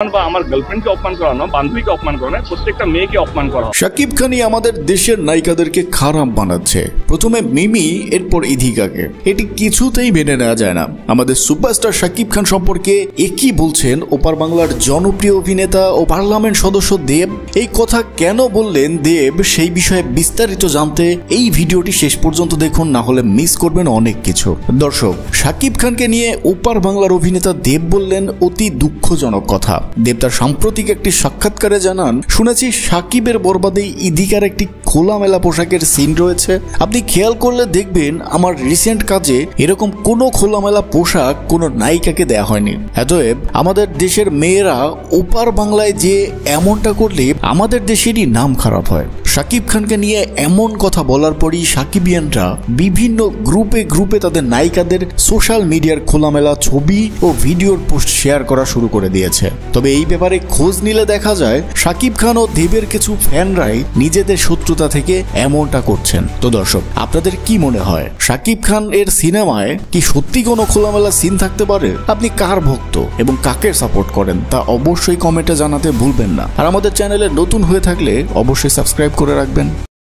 বা আমার গার্লফ্রেন্ডকে অপমান করানো, বান্ধবীকে অপমান করানো, প্রত্যেকটা মেয়েকে অপমান করা। শাকিব খানই আমাদের দেশের নায়িকাদেরকে খারাপ বানাচ্ছে। প্রথমে মিমি, এরপর ইধিকাকে। এটি কিছুতেই মেনে নেওয়া যায় না। আমাদের সুপারস্টার শাকিব খান সম্পর্কে একই বলছেন ওপার বাংলার জনপ্রিয় অভিনেতা ও পার্লামেন্ট সদস্য দেব। এই কথা কেন বললেন দেব, সেই বিষয়ে বিস্তারিত জানতে এই ভিডিওটি শেষ পর্যন্ত দেখুন, না হলে মিস করবেন অনেক কিছু। দর্শক, শাকিব খানকে নিয়ে ওপার বাংলার অভিনেতা দেব বললেন অতি দুঃখজনক কথা। দেব তার সাম্প্রতিক একটি সাক্ষাৎকারে জানান, শুনেছি শাকিবের বরবাদে ইধিকার একটি খোলামেলা পোশাকের সিন রয়েছে। আপনি খেয়াল করলে দেখবেন আমার রিসেন্ট কাজে এরকম কোনো খোলামেলা পোশাক কোনো নায়িকাকে দেয়া হয়নি। অতএব আমাদের দেশের মেয়েরা ওপার বাংলায় যে এমনটা করলে আমাদের দেশেরই নাম খারাপ হয়। শাকিব খানকে নিয়ে এমন কথা বলার পরই সাকিবিয়ানরা বিভিন্ন গ্রুপে তাদের নায়িকাদের সোশ্যাল মিডিয়ার খোলামেলা ছবি ও ভিডিওর পোস্ট শেয়ার করা শুরু করে দিয়েছে। তবে এই ব্যাপারে খোঁজ নিলে দেখা যায় শাকিব খান ও দেবের কিছু ফ্যানরাই নিজেদের শত্রুতা থেকে এমনটা করছেন। তো দর্শক, আপনাদের কি মনে হয় শাকিব খান এর সিনেমায় কি সত্যি কোনো খোলামেলা সিন থাকতে পারে? আপনি কার ভক্ত এবং কাকে সাপোর্ট করেন তা অবশ্যই কমেন্টে জানাতে ভুলবেন না। আর আমাদের চ্যানেলে নতুন হয়ে থাকলে অবশ্যই সাবস্ক্রাইব করে রাখবেন।